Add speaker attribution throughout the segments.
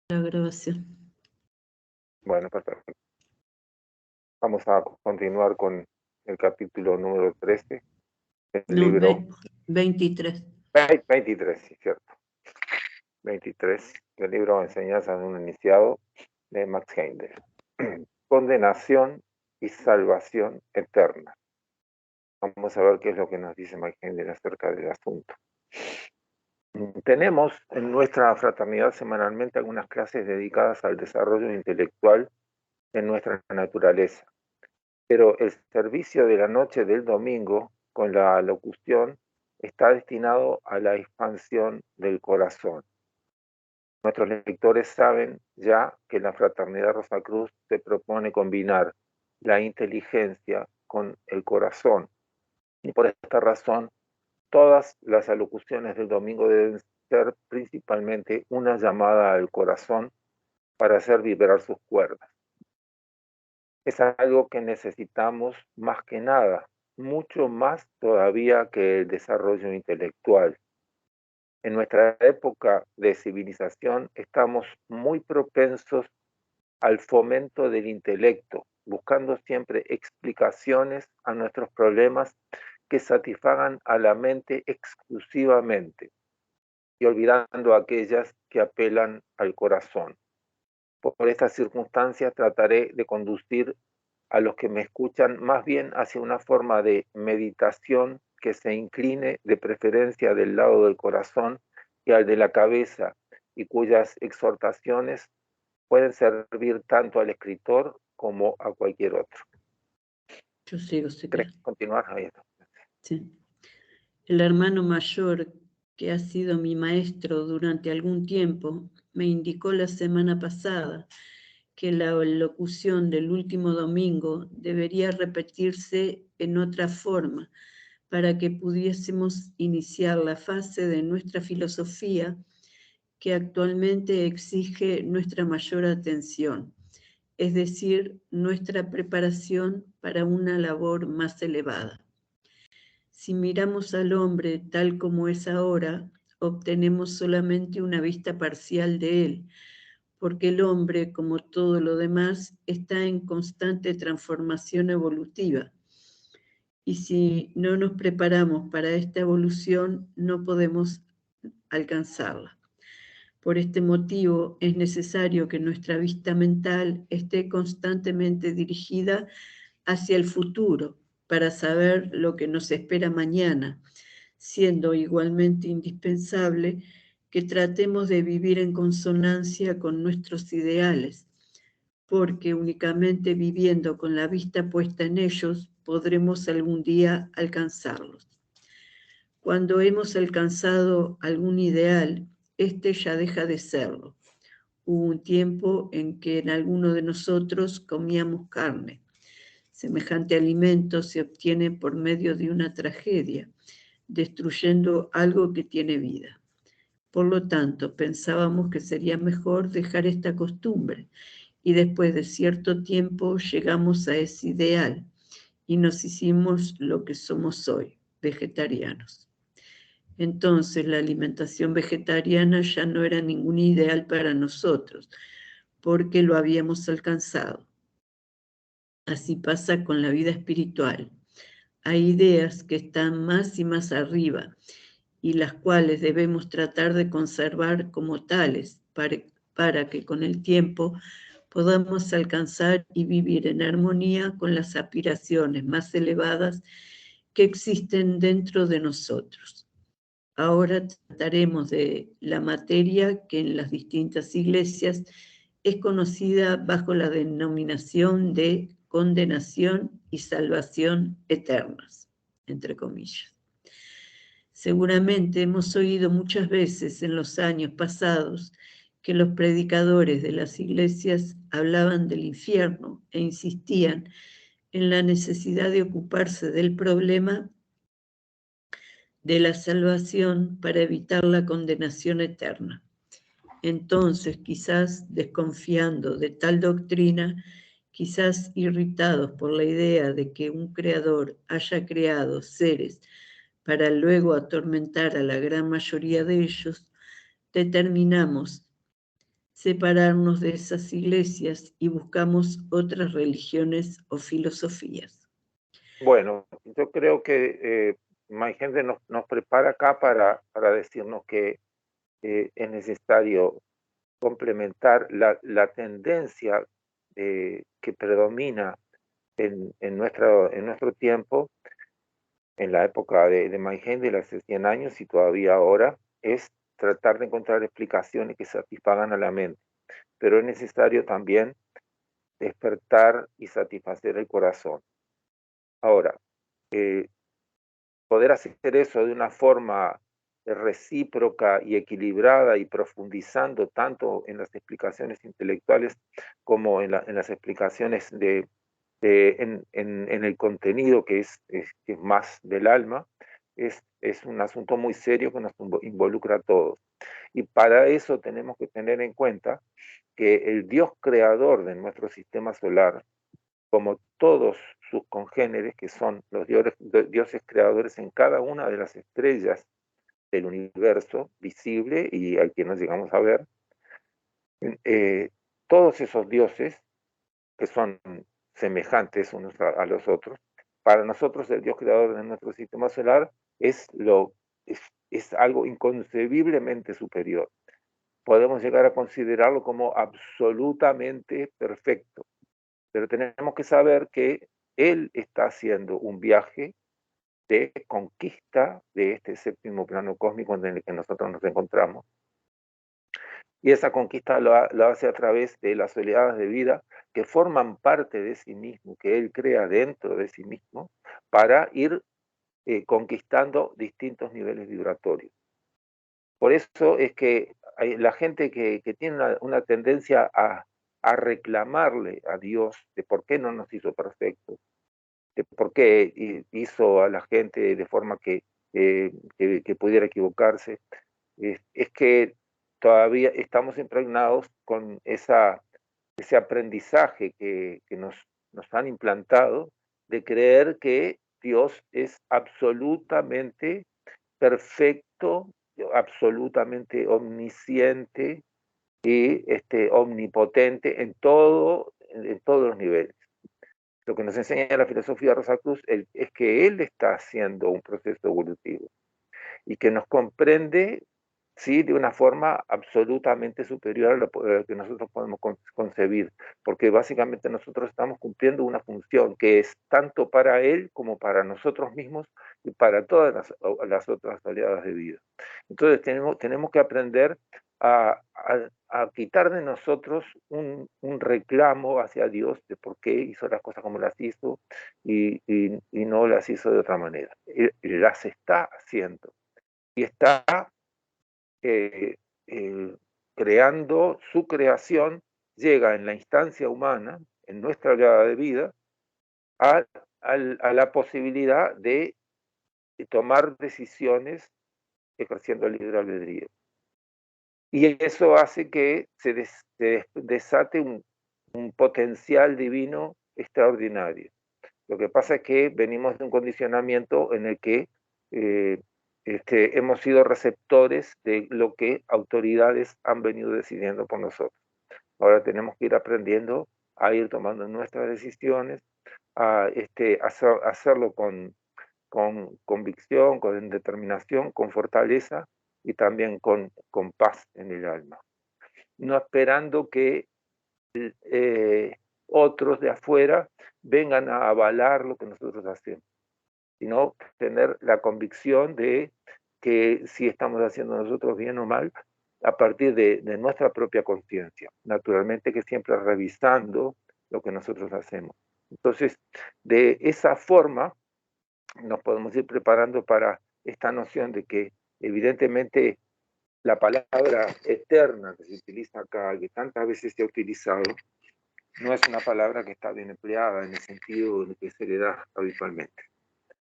Speaker 1: La grabación.
Speaker 2: Bueno, perfecto. Vamos a continuar con el capítulo número 13 del
Speaker 1: No,
Speaker 2: libro
Speaker 1: 23.
Speaker 2: 23, sí, cierto. 23 del libro Enseñanzas de un iniciado de Max Heindel. Condenación y salvación eterna. Vamos a ver qué es lo que nos dice Max Heindel acerca del asunto. Tenemos en nuestra fraternidad semanalmente algunas clases dedicadas al desarrollo intelectual de nuestra naturaleza, pero el servicio de la noche del domingo con la locución está destinado a la expansión del corazón. Nuestros lectores saben ya que la Fraternidad Rosacruz se propone combinar la inteligencia con el corazón, y por esta razón todas las alocuciones del domingo deben ser principalmente una llamada al corazón para hacer vibrar sus cuerdas. Es algo que necesitamos más que nada, mucho más todavía que el desarrollo intelectual. En nuestra época de civilización estamos muy propensos al fomento del intelecto, buscando siempre explicaciones a nuestros problemas que satisfagan a la mente exclusivamente y olvidando aquellas que apelan al corazón. Por estas circunstancias trataré de conducir a los que me escuchan más bien hacia una forma de meditación que se incline de preferencia del lado del corazón y al de la cabeza, y cuyas exhortaciones pueden servir tanto al escritor como a cualquier otro.
Speaker 1: Yo sigo, si
Speaker 2: ¿Querés
Speaker 1: querés.
Speaker 2: continuar? Ahí está.
Speaker 1: Sí. El hermano mayor, que ha sido mi maestro durante algún tiempo, me indicó la semana pasada que la locución del último domingo debería repetirse en otra forma para que pudiésemos iniciar la fase de nuestra filosofía que actualmente exige nuestra mayor atención, es decir, nuestra preparación para una labor más elevada. Si miramos al hombre tal como es ahora, obtenemos solamente una vista parcial de él, porque el hombre, como todo lo demás, está en constante transformación evolutiva. Y si no nos preparamos para esta evolución, no podemos alcanzarla. Por este motivo, es necesario que nuestra vista mental esté constantemente dirigida hacia el futuro para saber lo que nos espera mañana, siendo igualmente indispensable que tratemos de vivir en consonancia con nuestros ideales, porque únicamente viviendo con la vista puesta en ellos podremos algún día alcanzarlos. Cuando hemos alcanzado algún ideal, este ya deja de serlo. Hubo un tiempo en que en alguno de nosotros comíamos carne. Semejante alimento se obtiene por medio de una tragedia, destruyendo algo que tiene vida. Por lo tanto, pensábamos que sería mejor dejar esta costumbre y después de cierto tiempo llegamos a ese ideal y nos hicimos lo que somos hoy, vegetarianos. Entonces la alimentación vegetariana ya no era ningún ideal para nosotros, porque lo habíamos alcanzado. Así pasa con la vida espiritual. Hay ideas que están más y más arriba y las cuales debemos tratar de conservar como tales para que con el tiempo podamos alcanzar y vivir en armonía con las aspiraciones más elevadas que existen dentro de nosotros. Ahora trataremos de la materia que en las distintas iglesias es conocida bajo la denominación de condenación y salvación eternas, entre comillas. Seguramente hemos oído muchas veces en los años pasados que los predicadores de las iglesias hablaban del infierno e insistían en la necesidad de ocuparse del problema de la salvación para evitar la condenación eterna. Entonces, quizás desconfiando de tal doctrina, quizás irritados por la idea de que un creador haya creado seres para luego atormentar a la gran mayoría de ellos, determinamos separarnos de esas iglesias y buscamos otras religiones o filosofías?
Speaker 2: Bueno, yo creo que más gente nos prepara acá para decirnos que es necesario complementar la tendencia que predomina en nuestro tiempo, en la época de Maigende, hace 100 años y todavía ahora, es tratar de encontrar explicaciones que satisfagan a la mente. Pero es necesario también despertar y satisfacer el corazón. Ahora, eh, poder hacer eso de una forma recíproca y equilibrada y profundizando tanto en las explicaciones intelectuales como en las explicaciones en el contenido que que es más del alma, es un asunto muy serio que nos involucra a todos. Y para eso tenemos que tener en cuenta que el Dios creador de nuestro sistema solar, como todos sus congéneres, que son los dioses creadores en cada una de las estrellas del universo visible y al que nos llegamos a ver, eh, todos esos dioses que son semejantes unos a los otros, para nosotros el Dios creador de nuestro sistema solar es, es algo inconcebiblemente superior. Podemos llegar a considerarlo como absolutamente perfecto, pero tenemos que saber que Él está haciendo un viaje de conquista de este séptimo plano cósmico en el que nosotros nos encontramos. Y esa conquista lo hace a través de las oleadas de vida que forman parte de sí mismo, que Él crea dentro de sí mismo, para ir conquistando distintos niveles vibratorios. Por eso es que hay la gente que tiene una tendencia a reclamarle a Dios de por qué no nos hizo perfectos, de por qué hizo a la gente de forma que pudiera equivocarse, es que todavía estamos impregnados con ese aprendizaje que nos han implantado de creer que Dios es absolutamente perfecto, absolutamente omnisciente y omnipotente en todos los niveles. Lo que nos enseña la filosofía de Rosacruz es que él está haciendo un proceso evolutivo y que nos comprende, sí, de una forma absolutamente superior a lo que nosotros podemos concebir, porque básicamente nosotros estamos cumpliendo una función que es tanto para él como para nosotros mismos y para todas las otras oleadas de vida. Entonces tenemos que aprender a quitar de nosotros un reclamo hacia Dios de por qué hizo las cosas como las hizo y no las hizo de otra manera. Él las está haciendo y está eh, eh, creando su creación, llega en la instancia humana, en nuestra oleada de vida, a, a la posibilidad de tomar decisiones ejerciendo el libre albedrío. Y eso hace que se desate un potencial divino extraordinario. Lo que pasa es que venimos de un condicionamiento en el que eh, hemos sido receptores de lo que autoridades han venido decidiendo por nosotros. Ahora tenemos que ir aprendiendo a ir tomando nuestras decisiones, a hacerlo con convicción, con determinación, con fortaleza y también con paz en el alma. No esperando que otros de afuera vengan a avalar lo que nosotros hacemos, sino tener la convicción de que si estamos haciendo nosotros bien o mal, a partir de nuestra propia conciencia, naturalmente que siempre revisando lo que nosotros hacemos. Entonces, de esa forma nos podemos ir preparando para esta noción de que evidentemente la palabra eterna que se utiliza acá, que tantas veces se ha utilizado, no es una palabra que está bien empleada en el sentido en el que se le da habitualmente.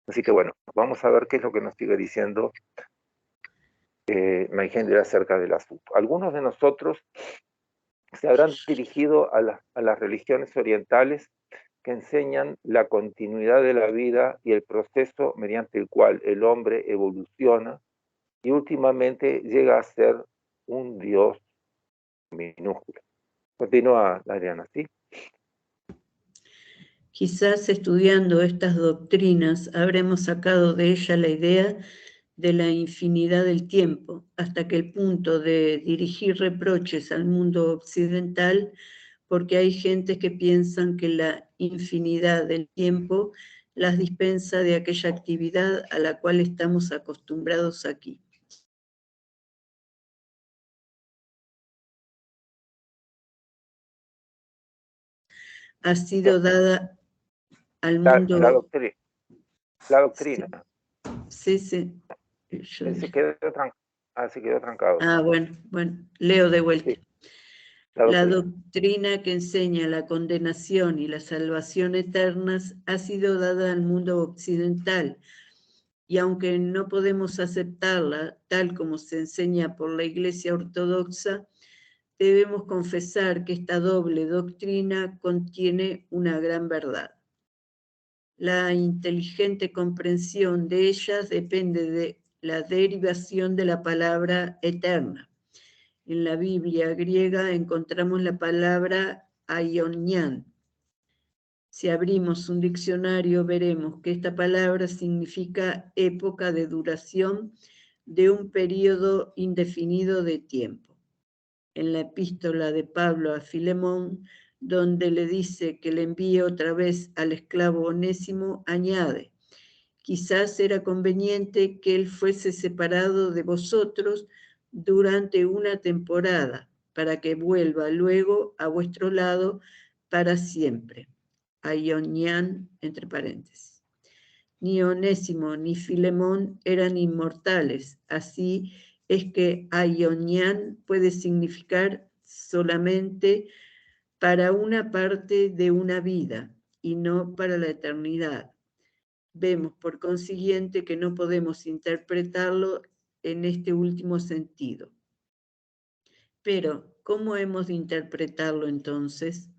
Speaker 2: Así que bueno, vamos a ver qué es lo que nos sigue diciendo Maigender acerca del asunto. Algunos de nosotros se habrán dirigido a las religiones orientales que enseñan la continuidad de la vida y el proceso mediante el cual el hombre evoluciona y últimamente llega a ser un dios minúscula. Continúa, Adriana, ¿sí?
Speaker 1: Quizás estudiando estas doctrinas habremos sacado de ella la idea de la infinidad del tiempo, hasta que el punto de dirigir reproches al mundo occidental, porque hay gentes que piensan que la infinidad del tiempo las dispensa de aquella actividad a la cual estamos acostumbrados aquí. Ha sido dada al mundo...
Speaker 2: La doctrina.
Speaker 1: Sí, sí.
Speaker 2: Se quedó trancado.
Speaker 1: Ah, bueno, leo de vuelta.
Speaker 2: Sí.
Speaker 1: La doctrina que enseña la condenación y la salvación eternas ha sido dada al mundo occidental, y aunque no podemos aceptarla tal como se enseña por la Iglesia Ortodoxa, debemos confesar que esta doble doctrina contiene una gran verdad. La inteligente comprensión de ellas depende de la derivación de la palabra eterna. En la Biblia griega encontramos la palabra aionian. Si abrimos un diccionario veremos que esta palabra significa época de duración de un periodo indefinido de tiempo. En la epístola de Pablo a Filemón, donde le dice que le envíe otra vez al esclavo Onésimo, añade: quizás era conveniente que él fuese separado de vosotros durante una temporada, para que vuelva luego a vuestro lado para siempre. Aionian, entre paréntesis. Ni Onésimo ni Filemón eran inmortales, así es que Aionian puede significar solamente para una parte de una vida y no para la eternidad. Vemos, por consiguiente, que no podemos interpretarlo en este último sentido. Pero, ¿cómo hemos de interpretarlo entonces?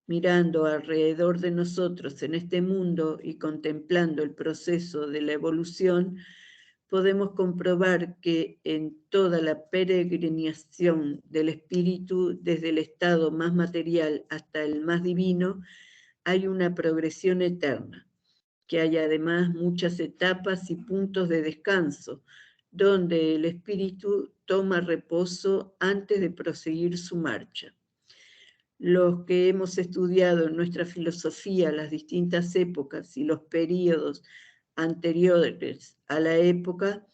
Speaker 1: Mirando alrededor de nosotros en este mundo y contemplando el proceso de la evolución, podemos comprobar que en toda la peregrinación del espíritu, desde el estado más material hasta el más divino, hay una progresión eterna, que hay además muchas etapas y puntos de descanso, donde el espíritu toma reposo antes de proseguir su marcha. Los que hemos estudiado en nuestra filosofía las distintas épocas y los períodos anteriores a la época,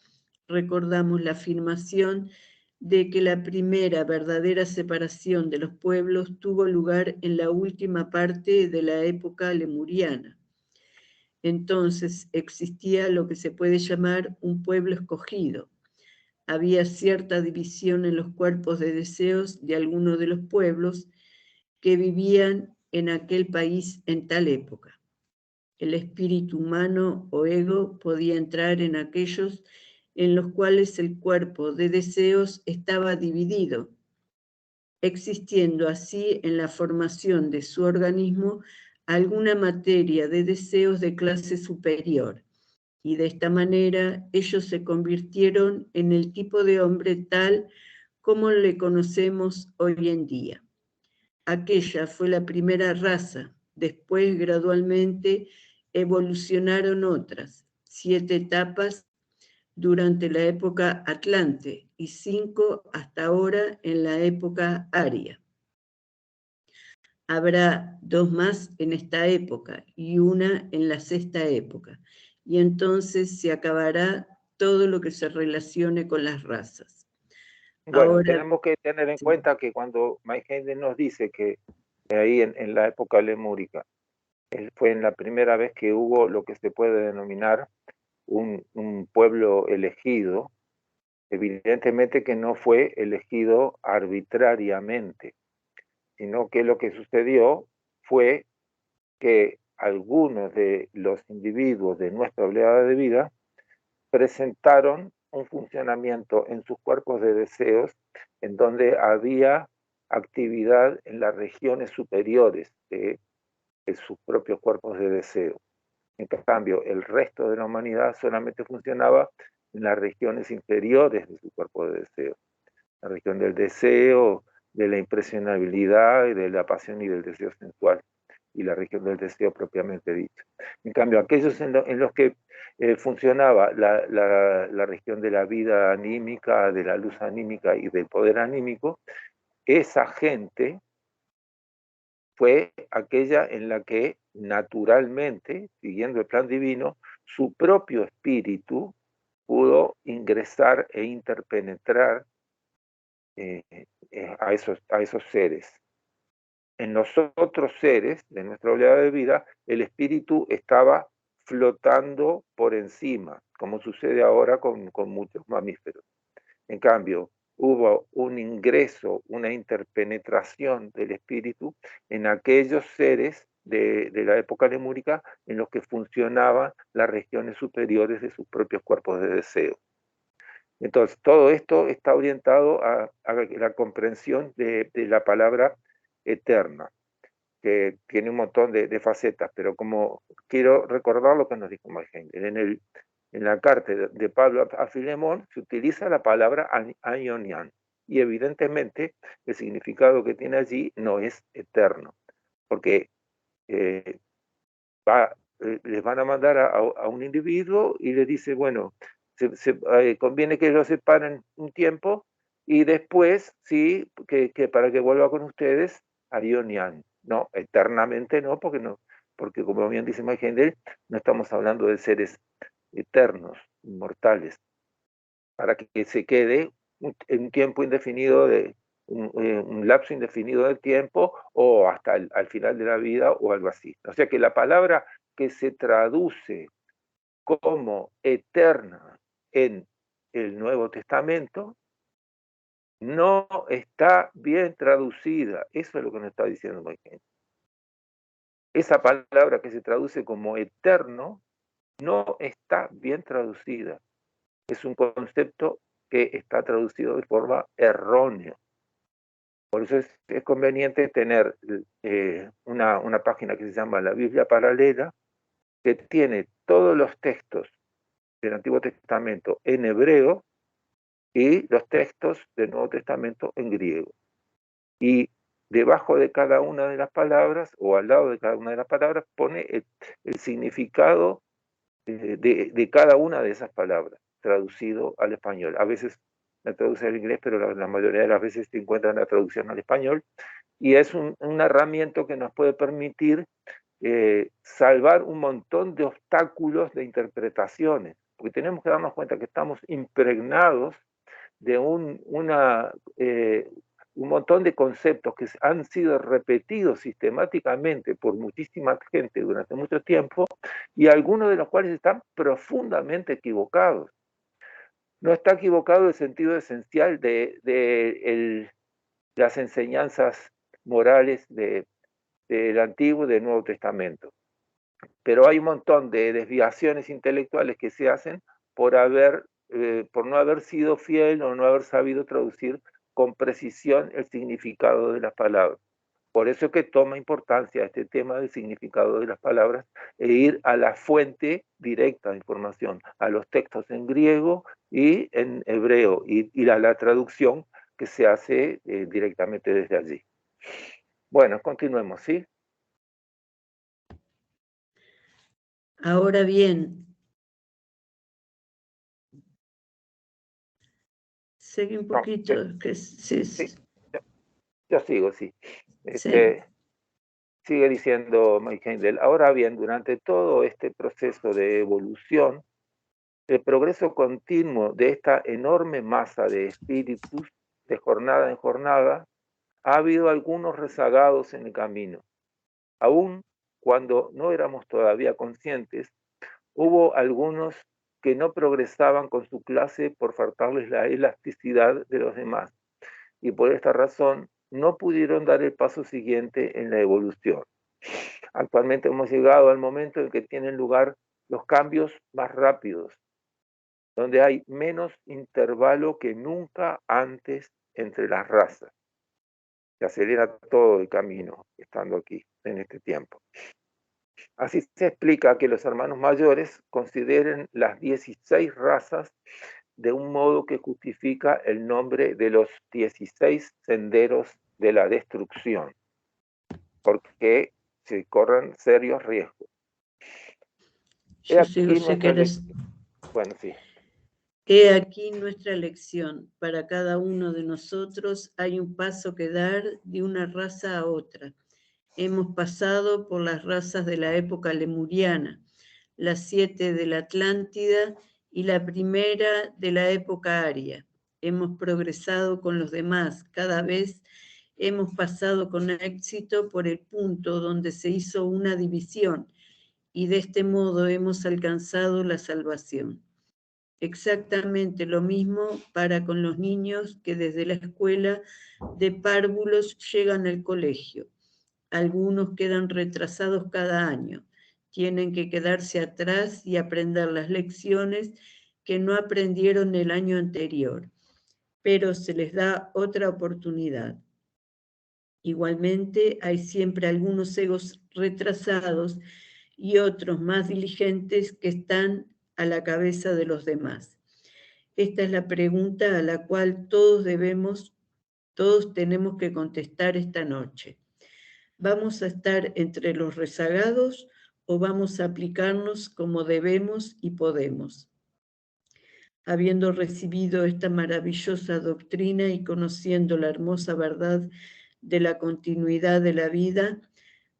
Speaker 1: recordamos la afirmación de que la primera verdadera separación de los pueblos tuvo lugar en la última parte de la época lemuriana. Entonces existía lo que se puede llamar un pueblo escogido. Había cierta división en los cuerpos de deseos de algunos de los pueblos que vivían en aquel país en tal época. El espíritu humano o ego podía entrar en aquellos en los cuales el cuerpo de deseos estaba dividido, existiendo así en la formación de su organismo alguna materia de deseos de clase superior, y de esta manera ellos se convirtieron en el tipo de hombre tal como le conocemos hoy en día. Aquella fue la primera raza, después gradualmente evolucionaron otras, 7 etapas durante la época Atlante y 5 hasta ahora en la época Aria. Habrá 2 más en esta época y una en la 6ª época, y entonces se acabará todo lo que se relacione con las razas.
Speaker 2: Bueno,
Speaker 1: ahora,
Speaker 2: tenemos que tener en cuenta que cuando Mike Hayden nos dice que ahí en la época lemúrica fue en la primera vez que hubo lo que se puede denominar un pueblo elegido, evidentemente que no fue elegido arbitrariamente, sino que lo que sucedió fue que algunos de los individuos de nuestra oleada de vida presentaron un funcionamiento en sus cuerpos de deseos en donde había actividad en las regiones superiores de sus propios cuerpos de deseo. En cambio, el resto de la humanidad solamente funcionaba en las regiones inferiores de su cuerpo de deseo. La región del deseo, de la impresionabilidad y de la pasión y del deseo sensual, y la región del deseo propiamente dicho. En cambio, aquellos en los que funcionaba la región de la vida anímica, de la luz anímica y del poder anímico, esa gente fue aquella en la que naturalmente, siguiendo el plan divino, su propio espíritu pudo ingresar e interpenetrar a esos seres. En los otros seres de nuestra oleada de vida, el espíritu estaba flotando por encima, como sucede ahora con muchos mamíferos. En cambio, hubo un ingreso, una interpenetración del espíritu en aquellos seres de la época lemúrica en los que funcionaban las regiones superiores de sus propios cuerpos de deseo. Entonces, todo esto está orientado a la comprensión de la palabra eterna, que tiene un montón de facetas, pero como quiero recordar lo que nos dijo Maigén, en la carta de Pablo a Filemón se utiliza la palabra aionian, y evidentemente el significado que tiene allí no es eterno, porque les van a mandar a un individuo y le dice, bueno, conviene que lo separen un tiempo y después, sí, que para que vuelva con ustedes, aionian. No, eternamente no, porque como bien dice Maigén, no estamos hablando de seres eternos, inmortales, para que se quede un tiempo indefinido, un lapso indefinido de tiempo, o hasta al final de la vida o algo así. O sea que la palabra que se traduce como eterna en el Nuevo Testamento no está bien traducida. Eso es lo que nos está diciendo Maigén. Esa palabra que se traduce como eterno no está bien traducida. Es un concepto que está traducido de forma errónea. Por eso es conveniente tener una página que se llama la Biblia Paralela, que tiene todos los textos del Antiguo Testamento en hebreo y los textos del Nuevo Testamento en griego. Y debajo de cada una de las palabras, o al lado de cada una de las palabras, pone el significado de cada una de esas palabras, traducido al español. A veces la traduce al inglés, pero la mayoría de las veces se encuentra la traducción al español, y es una herramienta que nos puede permitir salvar un montón de obstáculos de interpretaciones, porque tenemos que darnos cuenta que estamos impregnados de un montón de conceptos que han sido repetidos sistemáticamente por muchísima gente durante mucho tiempo, y algunos de los cuales están profundamente equivocados. No está equivocado el sentido esencial de las enseñanzas morales del Antiguo y del Nuevo Testamento, pero hay un montón de desviaciones intelectuales que se hacen por no haber sido fiel o no haber sabido traducir con precisión el significado de las palabras. Por eso es que toma importancia este tema del significado de las palabras e ir a la fuente directa de información, a los textos en griego y en hebreo, y a la traducción que se hace directamente desde allí. Bueno, continuemos, ¿sí?
Speaker 1: Ahora bien, seguí un poquito, que sí.
Speaker 2: Yo sigo, sí.
Speaker 1: Sí.
Speaker 2: Sigue diciendo Maigén. Ahora bien, durante todo este proceso de evolución, el progreso continuo de esta enorme masa de espíritus, de jornada en jornada, ha habido algunos rezagados en el camino. Aún cuando no éramos todavía conscientes, hubo algunos que no progresaban con su clase por faltarles la elasticidad de los demás, y por esta razón no pudieron dar el paso siguiente en la evolución. Actualmente hemos llegado al momento en que tienen lugar los cambios más rápidos, donde hay menos intervalo que nunca antes entre las razas. Se acelera todo el camino estando aquí en este tiempo. Así se explica que los hermanos mayores consideren las 16 razas de un modo que justifica el nombre de los 16 senderos de la destrucción, porque se corren serios riesgos.
Speaker 1: Yo sigo, sé que eres...
Speaker 2: Bueno, sí.
Speaker 1: He aquí nuestra lección. Para cada uno de nosotros hay un paso que dar de una raza a otra. Hemos pasado por las razas de la época lemuriana, las 7 de la Atlántida y la primera de la época aria. Hemos progresado con los demás. Cada vez hemos pasado con éxito por el punto donde se hizo una división y de este modo hemos alcanzado la salvación. Exactamente lo mismo para con los niños que desde la escuela de párvulos llegan al colegio. Algunos quedan retrasados cada año. Tienen que quedarse atrás y aprender las lecciones que no aprendieron el año anterior, pero se les da otra oportunidad. Igualmente, hay siempre algunos egos retrasados y otros más diligentes que están a la cabeza de los demás. Esta es la pregunta a la cual todos tenemos que contestar esta noche. ¿Vamos a estar entre los rezagados o vamos a aplicarnos como debemos y podemos? Habiendo recibido esta maravillosa doctrina y conociendo la hermosa verdad de la continuidad de la vida,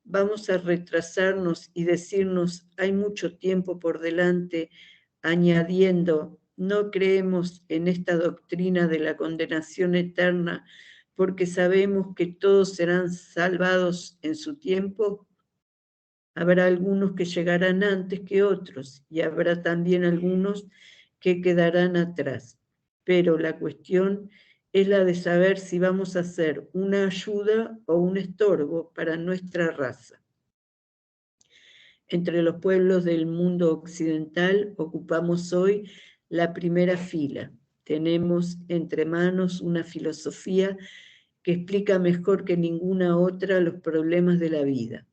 Speaker 1: vamos a retrasarnos y decirnos, hay mucho tiempo por delante, añadiendo, no creemos en esta doctrina de la condenación eterna porque sabemos que todos serán salvados en su tiempo. Habrá algunos que llegarán antes que otros y habrá también algunos que quedarán atrás. Pero la cuestión es la de saber si vamos a ser una ayuda o un estorbo para nuestra raza. Entre los pueblos del mundo occidental ocupamos hoy la primera fila. Tenemos entre manos una filosofía que explica mejor que ninguna otra los problemas de la vida.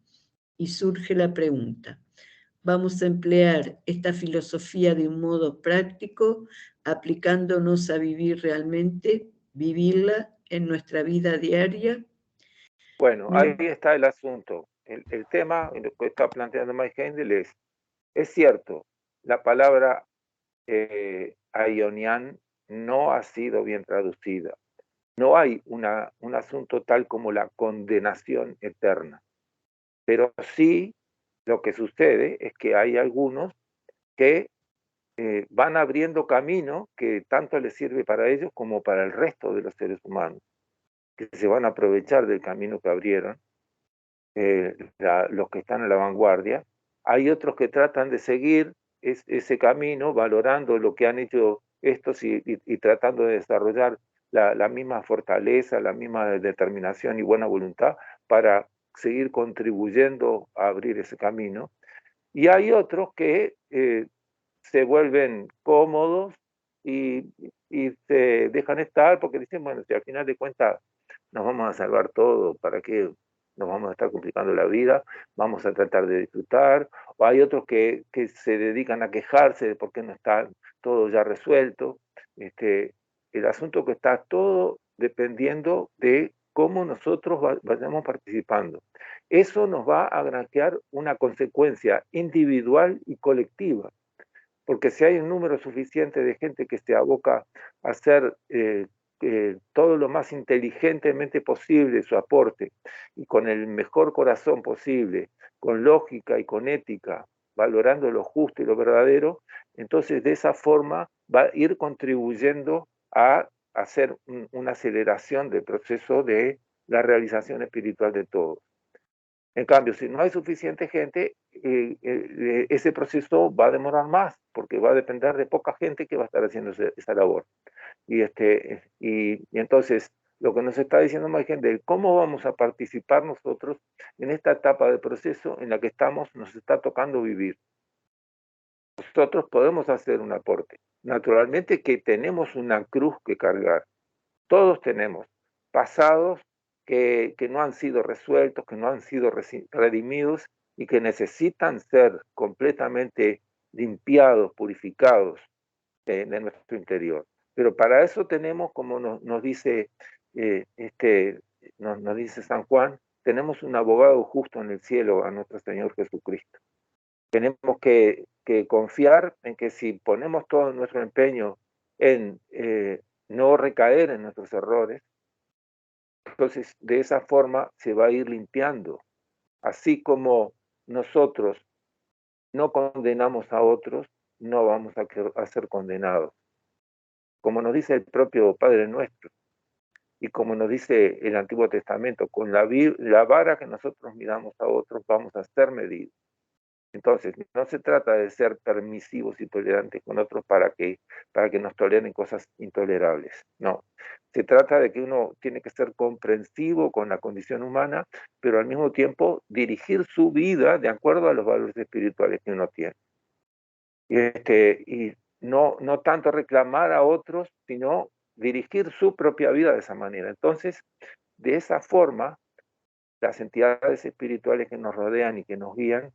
Speaker 1: Y surge la pregunta, ¿vamos a emplear esta filosofía de un modo práctico, aplicándonos a vivir realmente, vivirla en nuestra vida diaria?
Speaker 2: Bueno, ahí está el asunto. El tema, lo que está planteando Mike Hendel es cierto, la palabra aionian no ha sido bien traducida. No hay un asunto tal como la condenación eterna. Pero sí, lo que sucede es que hay algunos que van abriendo camino que tanto les sirve para ellos como para el resto de los seres humanos, que se van a aprovechar del camino que abrieron, los que están en la vanguardia. Hay otros que tratan de seguir ese camino, valorando lo que han hecho estos y tratando de desarrollar la misma fortaleza, la misma determinación y buena voluntad para seguir contribuyendo a abrir ese camino. Y hay otros que se vuelven cómodos y se dejan estar porque dicen, bueno, si al final de cuentas nos vamos a salvar todo, ¿para qué nos vamos a estar complicando la vida? Vamos a tratar de disfrutar. O hay otros que se dedican a quejarse de por qué no está todo ya resuelto. El asunto que está todo dependiendo de cómo nosotros vayamos participando. Eso nos va a granjear una consecuencia individual y colectiva, porque si hay un número suficiente de gente que se aboca a hacer todo lo más inteligentemente posible su aporte y con el mejor corazón posible, con lógica y con ética, valorando lo justo y lo verdadero, entonces de esa forma va a ir contribuyendo a hacer una aceleración del proceso de la realización espiritual de todos. En cambio, si no hay suficiente gente, ese proceso va a demorar más, porque va a depender de poca gente que va a estar haciendo esa labor. Y entonces, lo que nos está diciendo más gente, ¿cómo vamos a participar nosotros en esta etapa del proceso en la que estamos, nos está tocando vivir? Nosotros podemos hacer un aporte. Naturalmente que tenemos una cruz que cargar. Todos tenemos pasados que no han sido resueltos, que no han sido redimidos y que necesitan ser completamente limpiados, purificados de nuestro interior. Pero para eso tenemos, como nos dice nos dice San Juan, tenemos un abogado justo en el cielo, a nuestro Señor Jesucristo. Tenemos que confiar en que si ponemos todo nuestro empeño en no recaer en nuestros errores, entonces de esa forma se va a ir limpiando. Así como nosotros no condenamos a otros, no vamos a ser condenados. Como nos dice el propio Padre Nuestro, y como nos dice el Antiguo Testamento, con la vara que nosotros midamos a otros, vamos a ser medidos. Entonces, no se trata de ser permisivos y tolerantes con otros para que nos toleren cosas intolerables. No. Se trata de que uno tiene que ser comprensivo con la condición humana, pero al mismo tiempo dirigir su vida de acuerdo a los valores espirituales que uno tiene. Y no tanto reclamar a otros, sino dirigir su propia vida de esa manera. Entonces, de esa forma, las entidades espirituales que nos rodean y que nos guían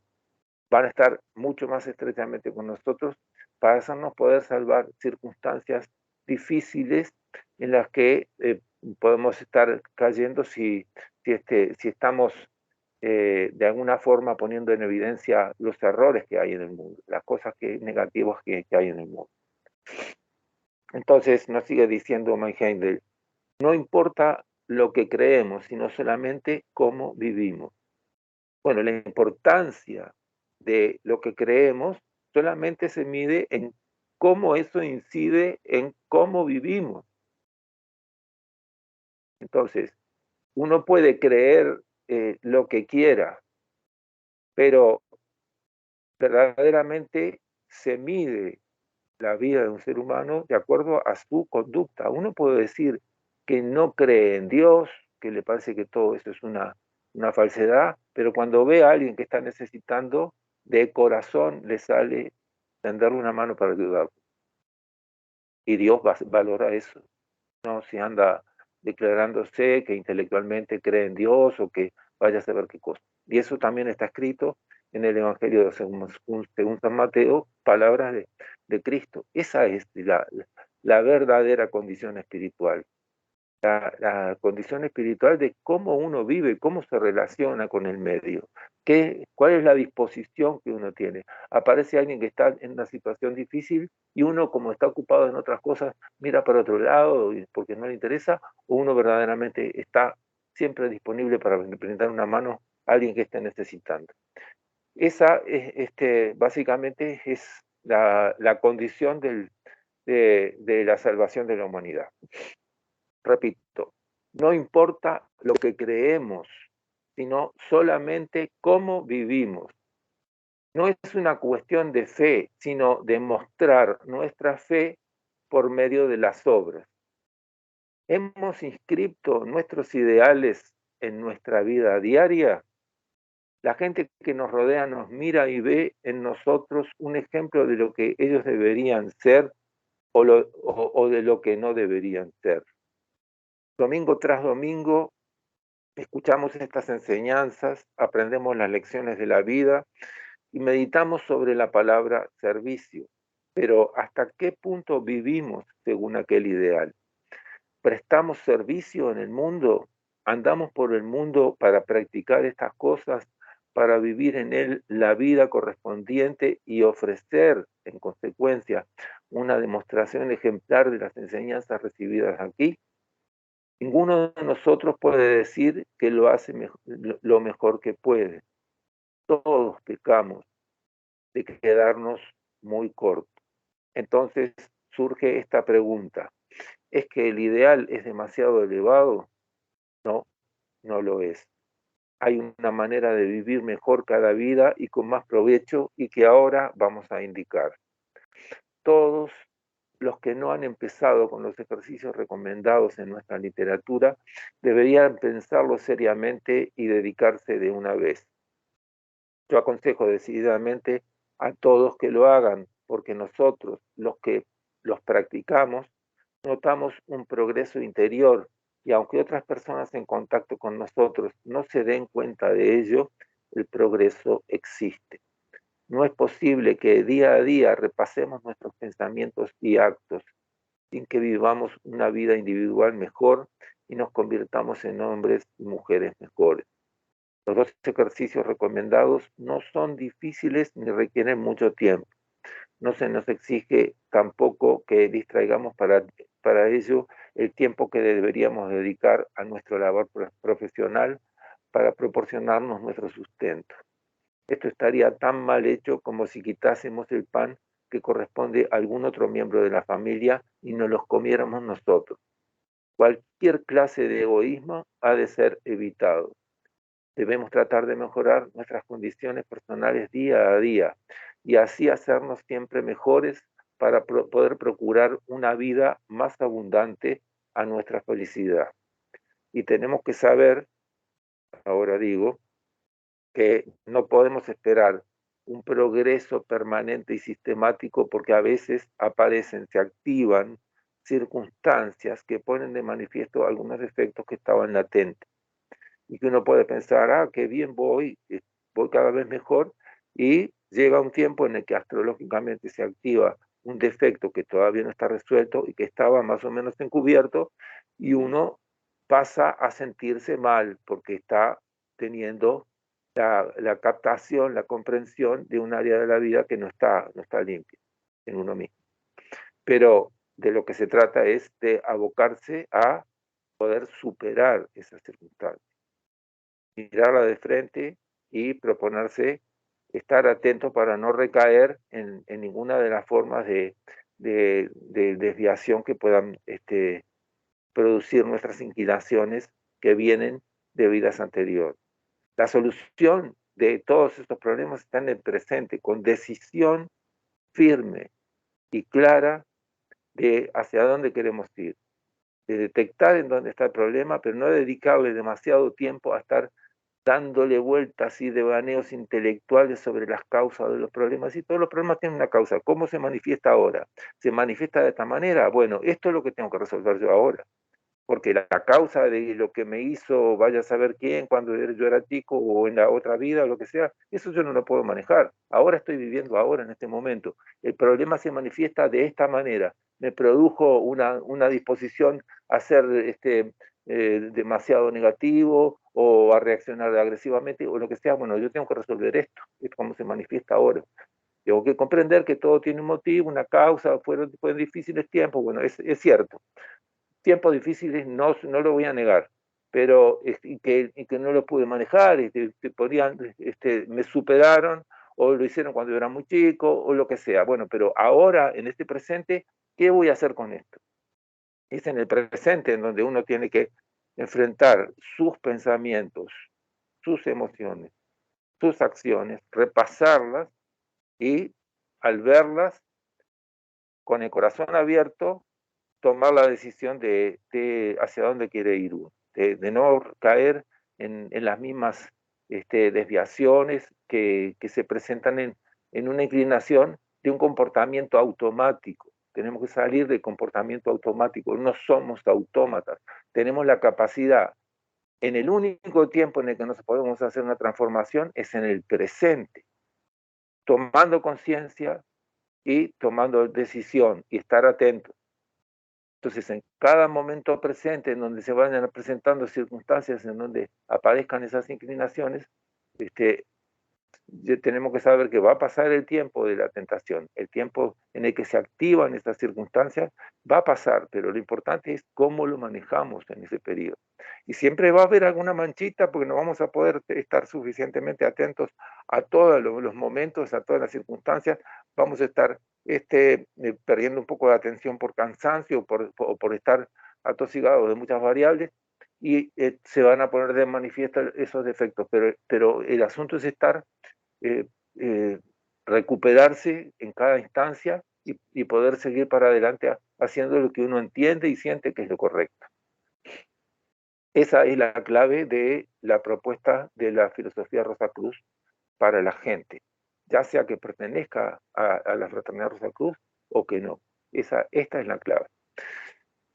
Speaker 2: van a estar mucho más estrechamente con nosotros para hacernos poder salvar circunstancias difíciles en las que podemos estar cayendo si estamos de alguna forma poniendo en evidencia los errores que hay en el mundo, las cosas negativas que hay en el mundo. Entonces nos sigue diciendo Heindel, no importa lo que creemos, sino solamente cómo vivimos. Bueno, la importancia de lo que creemos solamente se mide en cómo eso incide en cómo vivimos. Entonces, uno puede creer lo que quiera, pero verdaderamente se mide la vida de un ser humano de acuerdo a su conducta. Uno puede decir que no cree en Dios, que le parece que todo eso es una falsedad, pero cuando ve a alguien que está necesitando, de corazón le sale tenderle una mano para ayudarlo. Y Dios valora eso, no si anda declarándose que intelectualmente cree en Dios o que vaya a saber qué cosa. Y eso también está escrito en el Evangelio según San Mateo, palabras de Cristo. Esa es la verdadera condición espiritual. La condición espiritual de cómo uno vive, cómo se relaciona con el medio, cuál es la disposición que uno tiene. Aparece alguien que está en una situación difícil y uno, como está ocupado en otras cosas, mira para otro lado porque no le interesa, o uno verdaderamente está siempre disponible para brindar una mano a alguien que esté necesitando. Esa básicamente es la condición de la salvación de la humanidad. Repito, no importa lo que creemos, sino solamente cómo vivimos. No es una cuestión de fe, sino de mostrar nuestra fe por medio de las obras. ¿Hemos inscrito nuestros ideales en nuestra vida diaria? La gente que nos rodea nos mira y ve en nosotros un ejemplo de lo que ellos deberían ser o de lo que no deberían ser. Domingo tras domingo escuchamos estas enseñanzas, aprendemos las lecciones de la vida y meditamos sobre la palabra servicio. Pero ¿hasta qué punto vivimos según aquel ideal? ¿Prestamos servicio en el mundo? ¿Andamos por el mundo para practicar estas cosas, para vivir en él la vida correspondiente y ofrecer, en consecuencia, una demostración ejemplar de las enseñanzas recibidas aquí? Ninguno de nosotros puede decir que lo hace lo mejor que puede. Todos pecamos de quedarnos muy cortos. Entonces surge esta pregunta. ¿Es que el ideal es demasiado elevado? No, no lo es. Hay una manera de vivir mejor cada vida y con más provecho y que ahora vamos a indicar. Todos los que no han empezado con los ejercicios recomendados en nuestra literatura deberían pensarlo seriamente y dedicarse de una vez. Yo aconsejo decididamente a todos que lo hagan, porque nosotros, los que los practicamos, notamos un progreso interior y aunque otras personas en contacto con nosotros no se den cuenta de ello, el progreso existe. No es posible que día a día repasemos nuestros pensamientos y actos sin que vivamos una vida individual mejor y nos convirtamos en hombres y mujeres mejores. Los 2 ejercicios recomendados no son difíciles ni requieren mucho tiempo. No se nos exige tampoco que distraigamos para ello el tiempo que deberíamos dedicar a nuestra labor profesional para proporcionarnos nuestro sustento. Esto estaría tan mal hecho como si quitásemos el pan que corresponde a algún otro miembro de la familia y nos los comiéramos nosotros. Cualquier clase de egoísmo ha de ser evitado. Debemos tratar de mejorar nuestras condiciones personales día a día y así hacernos siempre mejores para poder procurar una vida más abundante a nuestra felicidad. Y tenemos que saber, ahora digo, que no podemos esperar un progreso permanente y sistemático porque a veces aparecen, se activan circunstancias que ponen de manifiesto algunos efectos que estaban latentes y que uno puede pensar, ah, qué bien voy cada vez mejor, y llega un tiempo en el que astrológicamente se activa un defecto que todavía no está resuelto y que estaba más o menos encubierto, y uno pasa a sentirse mal porque está teniendo la captación, la comprensión de un área de la vida que no está limpia en uno mismo. Pero de lo que se trata es de abocarse a poder superar esas circunstancias, mirarla de frente y proponerse estar atento para no recaer en ninguna de las formas de desviación que puedan producir nuestras inclinaciones que vienen de vidas anteriores. La solución de todos estos problemas está en el presente, con decisión firme y clara de hacia dónde queremos ir, de detectar en dónde está el problema, pero no dedicarle demasiado tiempo a estar dándole vueltas y devaneos intelectuales sobre las causas de los problemas. Y todos los problemas tienen una causa. ¿Cómo se manifiesta ahora? ¿Se manifiesta de esta manera? Bueno, esto es lo que tengo que resolver yo ahora. Porque la causa de lo que me hizo, vaya a saber quién, cuando yo era chico o en la otra vida o lo que sea, eso yo no lo puedo manejar. Ahora estoy viviendo ahora, en este momento. El problema se manifiesta de esta manera. Me produjo una disposición a ser demasiado negativo o a reaccionar agresivamente o lo que sea. Bueno, yo tengo que resolver esto. Es como se manifiesta ahora. Tengo que comprender que todo tiene un motivo, una causa, fueron difíciles tiempos. Bueno, es cierto. Tiempos difíciles no lo voy a negar, pero y que no lo pude manejar, me superaron o lo hicieron cuando yo era muy chico o lo que sea. Bueno, pero ahora, en este presente, ¿qué voy a hacer con esto? Es en el presente en donde uno tiene que enfrentar sus pensamientos, sus emociones, sus acciones, repasarlas y al verlas con el corazón abierto, tomar la decisión de hacia dónde quiere ir uno, de no caer en las mismas desviaciones que se presentan en una inclinación de un comportamiento automático. Tenemos que salir del comportamiento automático, no somos autómatas, tenemos la capacidad, en el único tiempo en el que nos podemos hacer una transformación es en el presente, tomando conciencia y tomando decisión y estar atentos. Entonces, en cada momento presente en donde se vayan presentando circunstancias en donde aparezcan esas inclinaciones, tenemos que saber que va a pasar el tiempo de la tentación, el tiempo en el que se activan estas circunstancias va a pasar, pero lo importante es cómo lo manejamos en ese periodo. Y siempre va a haber alguna manchita porque no vamos a poder estar suficientemente atentos a todos los momentos, a todas las circunstancias, vamos a estar perdiendo un poco de atención por cansancio o por estar atosigados de muchas variables y se van a poner de manifiesto esos defectos, pero el asunto es estar eh, eh, recuperarse en cada instancia y poder seguir para adelante haciendo lo que uno entiende y siente que es lo correcto. Esa es la clave de la propuesta de la filosofía Rosacruz para la gente, ya sea que pertenezca a la fraternidad Rosacruz o que no. Esta es la clave.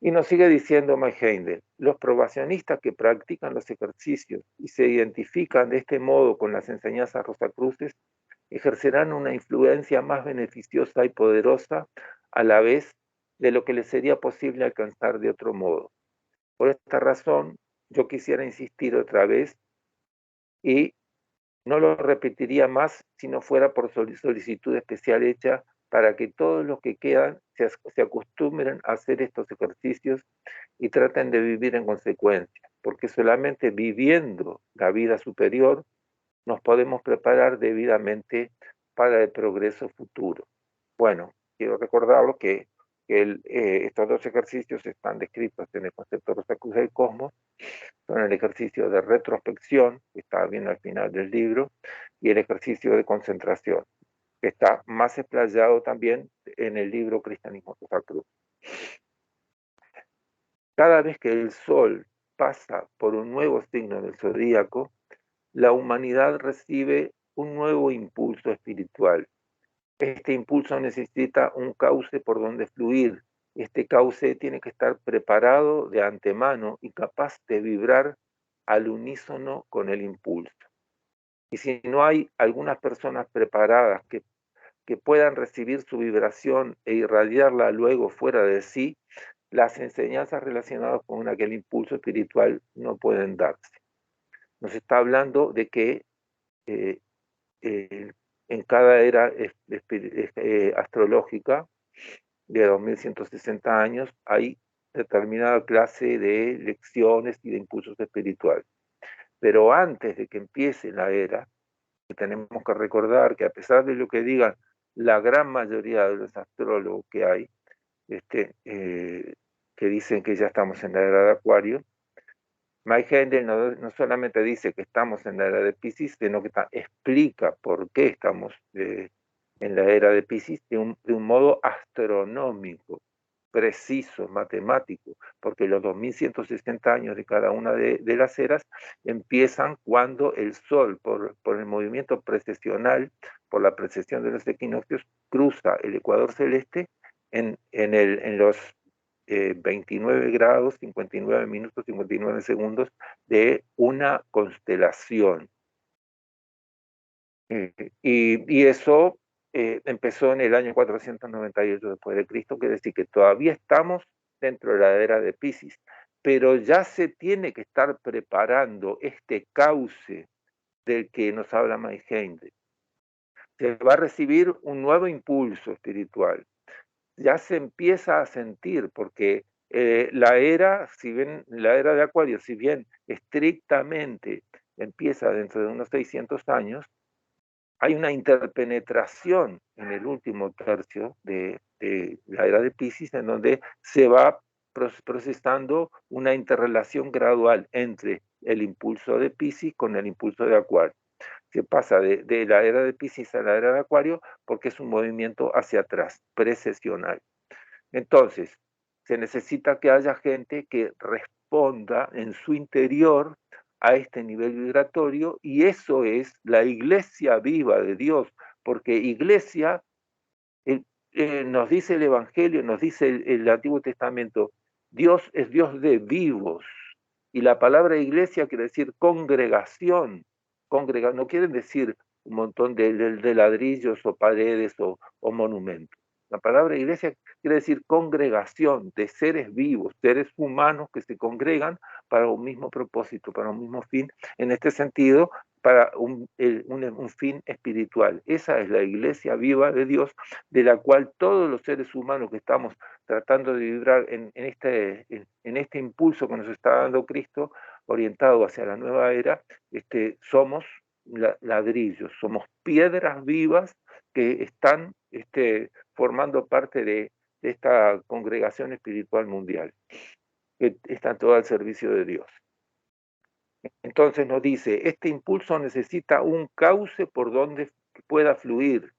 Speaker 2: Y nos sigue diciendo Mike Heindel, los probacionistas que practican los ejercicios y se identifican de este modo con las enseñanzas rosacruces ejercerán una influencia más beneficiosa y poderosa a la vez de lo que les sería posible alcanzar de otro modo. Por esta razón, yo quisiera insistir otra vez y no lo repetiría más si no fuera por solicitud especial hecha para que todos los que quedan se acostumbren a hacer estos ejercicios y traten de vivir en consecuencia, porque solamente viviendo la vida superior nos podemos preparar debidamente para el progreso futuro. Bueno, quiero recordarlo que estos dos ejercicios están descritos en el concepto Rosacruz del Cosmos. Son el ejercicio de retrospección, que está bien al final del libro, y el ejercicio de concentración, que está más explayado también en el libro Cristianismo Rosacruz. Cada vez que el Sol pasa por un nuevo signo del zodíaco, la humanidad recibe un nuevo impulso espiritual. Este impulso necesita un cauce por donde fluir. Este cauce tiene que estar preparado de antemano y capaz de vibrar al unísono con el impulso. Y si no hay algunas personas preparadas que puedan recibir su vibración e irradiarla luego fuera de sí, las enseñanzas relacionadas con aquel impulso espiritual no pueden darse. Nos está hablando de que en cada era astrológica de 2160 años hay determinada clase de lecciones y de impulsos espirituales. Pero antes de que empiece la era, tenemos que recordar que a pesar de lo que digan la gran mayoría de los astrólogos que hay, que dicen que ya estamos en la era de Acuario, Mike Hendel no solamente dice que estamos en la era de Piscis, sino que explica por qué estamos en la era de Piscis de un modo astronómico, preciso, matemático, porque los 2160 años de cada una de las eras empiezan cuando el Sol, por el movimiento precesional, por la precesión de los equinoccios, cruza el ecuador celeste en los 29 grados, 59 minutos, 59 segundos de una constelación. Y eso empezó en el año 498 después de Cristo, quiere decir que todavía estamos dentro de la era de Piscis, pero ya se tiene que estar preparando este cauce del que nos habla Mike Hendel. Se va a recibir un nuevo impulso espiritual. Ya se empieza a sentir, porque la era de Acuario, si bien estrictamente empieza dentro de unos 600 años, hay una interpenetración en el último tercio de la era de Piscis, en donde se va procesando una interrelación gradual entre el impulso de Piscis con el impulso de Acuario. Se pasa de la era de Piscis a la era de Acuario porque es un movimiento hacia atrás, precesional. Entonces, se necesita que haya gente que responda en su interior a este nivel vibratorio, y eso es la iglesia viva de Dios, porque iglesia, nos dice el Evangelio, nos dice el Antiguo Testamento, Dios es Dios de vivos, y la palabra iglesia quiere decir congregación. No quiere decir un montón de ladrillos o paredes o monumentos. La palabra iglesia quiere decir congregación de seres vivos, seres humanos que se congregan para un mismo propósito, para un mismo fin. En este sentido, para un fin espiritual. Esa es la iglesia viva de Dios, de la cual todos los seres humanos que estamos tratando de vibrar en este impulso que nos está dando Cristo, orientado hacia la nueva era, somos ladrillos, somos piedras vivas que están formando parte de esta congregación espiritual mundial, que está todo al servicio de Dios. Entonces nos dice, este impulso necesita un cauce por donde pueda fluir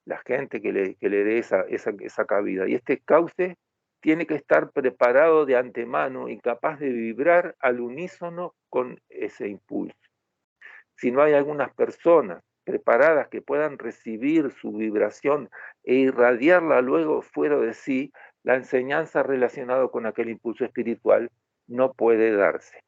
Speaker 2: la gente que le dé esa cabida. Y este cauce tiene que estar preparado de antemano y capaz de vibrar al unísono con ese impulso. Si no hay algunas personas preparadas que puedan recibir su vibración e irradiarla luego fuera de sí, la enseñanza relacionada con aquel impulso espiritual no puede darse.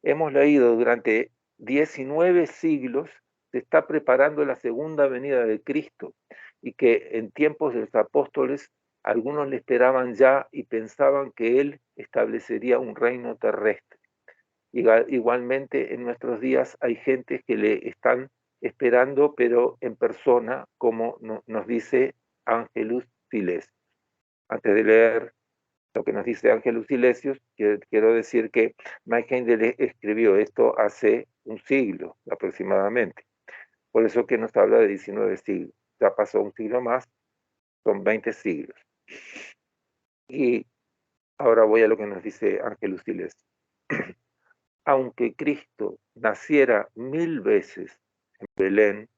Speaker 2: Hemos leído durante 19 siglos se está preparando la segunda venida de Cristo, y que en tiempos de los apóstoles Algunos le esperaban ya y pensaban que él establecería un reino terrestre. Igualmente, en nuestros días hay gente que le están esperando, pero en persona, como nos dice Angelus Silesius. Antes de leer lo que nos dice Angelus Silesius, quiero decir que Mike Heindel escribió esto hace un siglo aproximadamente. Por eso que nos habla de 19 siglos. Ya pasó un siglo más, son 20 siglos. Y ahora voy a lo que nos dice Angelus Silesius. Aunque Cristo naciera 1000 veces en Belén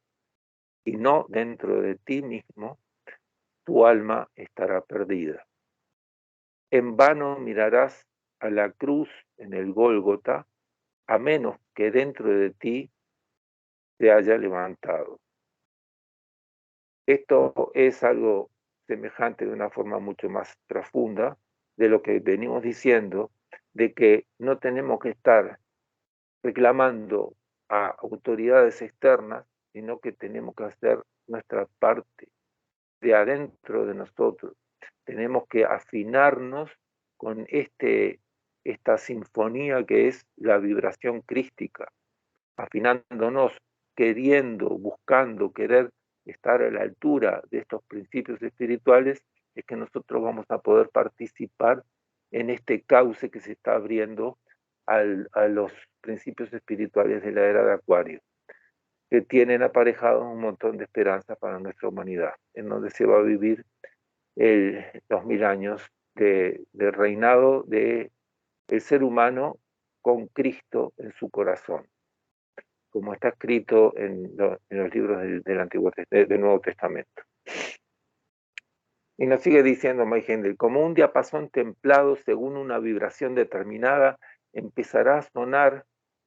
Speaker 2: y no dentro de ti mismo, tu alma estará perdida. En vano mirarás a la cruz en el Gólgota, a menos que dentro de ti se haya levantado. Esto es algo semejante de una forma mucho más profunda de lo que venimos diciendo, de que no tenemos que estar reclamando a autoridades externas, sino que tenemos que hacer nuestra parte de adentro de nosotros. Tenemos que afinarnos con esta sinfonía que es la vibración crística, afinándonos, queriendo, buscando, querer estar a la altura de estos principios espirituales, es que nosotros vamos a poder participar en este cauce que se está abriendo a los principios espirituales de la era de Acuario, que tienen aparejados un montón de esperanzas para nuestra humanidad, en donde se va a vivir los 1000 años de reinado del ser humano con Cristo en su corazón, como está escrito en los libros del Nuevo Testamento. Y nos sigue diciendo Mike Heindel, como un diapasón templado según una vibración determinada, empezará a sonar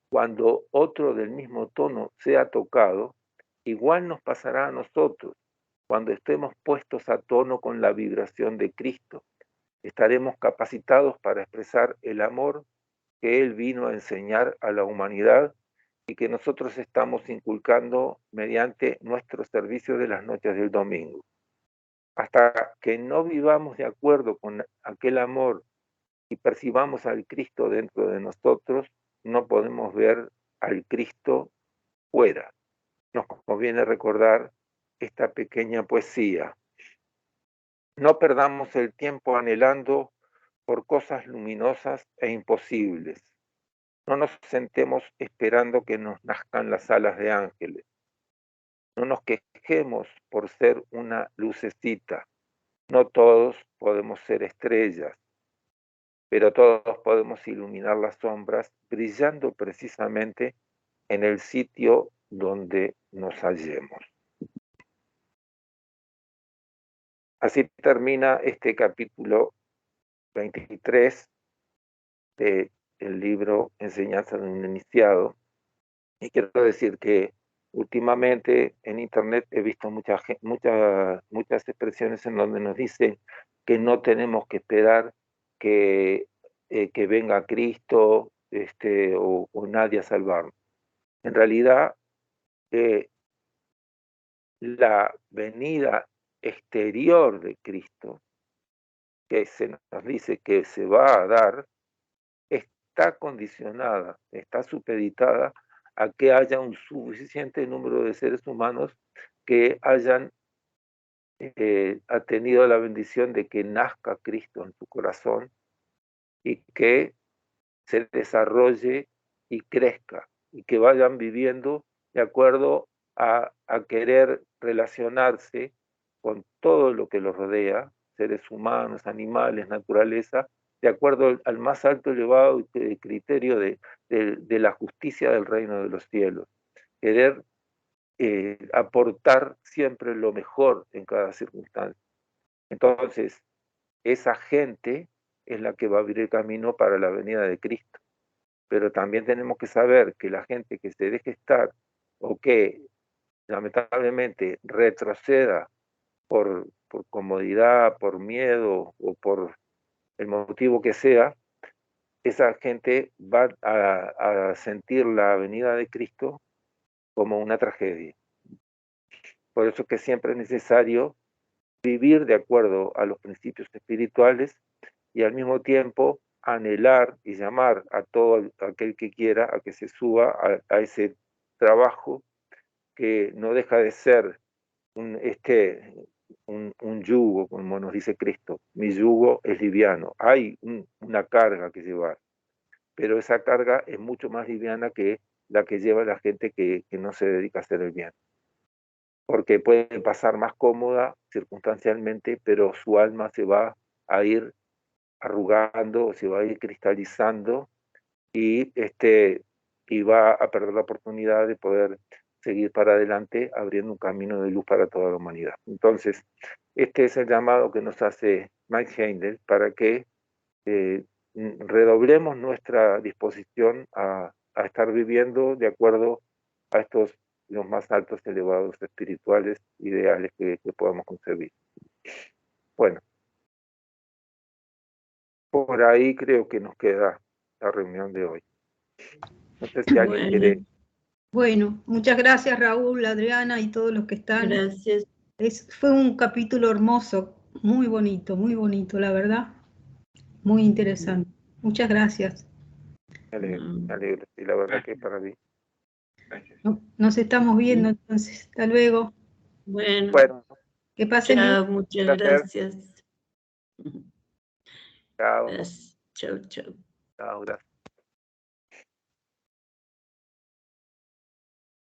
Speaker 2: cuando otro del mismo tono sea tocado, igual nos pasará a nosotros cuando estemos puestos a tono con la vibración de Cristo. Estaremos capacitados para expresar el amor que Él vino a enseñar a la humanidad y que nosotros estamos inculcando mediante nuestro servicio de las noches del domingo. Hasta que no vivamos de acuerdo con aquel amor y percibamos al Cristo dentro de nosotros, no podemos ver al Cristo fuera. Nos conviene recordar esta pequeña poesía. No perdamos el tiempo anhelando por cosas luminosas e imposibles. No nos sentemos esperando que nos nazcan las alas de ángeles. No nos quejemos por ser una lucecita. No todos podemos ser estrellas, pero todos podemos iluminar las sombras brillando precisamente en el sitio donde nos hallemos. Así termina este capítulo 23 del libro Enseñanza de un Iniciado. Y quiero decir que últimamente en Internet he visto muchas expresiones en donde nos dicen que no tenemos que esperar que venga Cristo o nadie a salvarnos. En realidad, la venida exterior de Cristo, que se nos dice que se va a dar, está condicionada, está supeditada a que haya un suficiente número de seres humanos que hayan tenido la bendición de que nazca Cristo en su corazón y que se desarrolle y crezca y que vayan viviendo de acuerdo a querer relacionarse con todo lo que los rodea, seres humanos, animales, naturaleza, de acuerdo al más alto elevado criterio de la justicia del reino de los cielos. Querer aportar siempre lo mejor en cada circunstancia. Entonces, esa gente es la que va a abrir el camino para la venida de Cristo. Pero también tenemos que saber que la gente que se deje estar o que lamentablemente retroceda por comodidad, por miedo o por el motivo que sea, esa gente va a sentir la venida de Cristo como una tragedia. Por eso es que siempre es necesario vivir de acuerdo a los principios espirituales y al mismo tiempo anhelar y llamar a todo aquel que quiera a que se suba a ese trabajo que no deja de ser un yugo, como nos dice Cristo. Mi yugo es liviano. Hay una carga que llevar, pero esa carga es mucho más liviana que la que lleva la gente que no se dedica a hacer el bien. Porque puede pasar más cómoda circunstancialmente, pero su alma se va a ir arrugando, se va a ir cristalizando y va a perder la oportunidad de poder seguir para adelante abriendo un camino de luz para toda la humanidad. Entonces, este es el llamado que nos hace Mike Heindel para que redoblemos nuestra disposición a estar viviendo de acuerdo a estos los más altos, elevados, espirituales, ideales que podamos concebir. Bueno, por ahí creo que nos queda la reunión de hoy. No sé si alguien quiere...
Speaker 3: Bueno, muchas gracias Raúl, Adriana y todos los que están.
Speaker 1: Gracias.
Speaker 3: Fue un capítulo hermoso, muy bonito, la verdad. Muy interesante. Muchas gracias.
Speaker 2: Me alegro, y la verdad que para mí.
Speaker 3: Nos estamos viendo entonces. Hasta luego.
Speaker 1: Bueno.
Speaker 3: Que pasen bien.
Speaker 1: Muchas gracias.
Speaker 2: Chao.
Speaker 1: Chao, chao.
Speaker 2: Chao, gracias.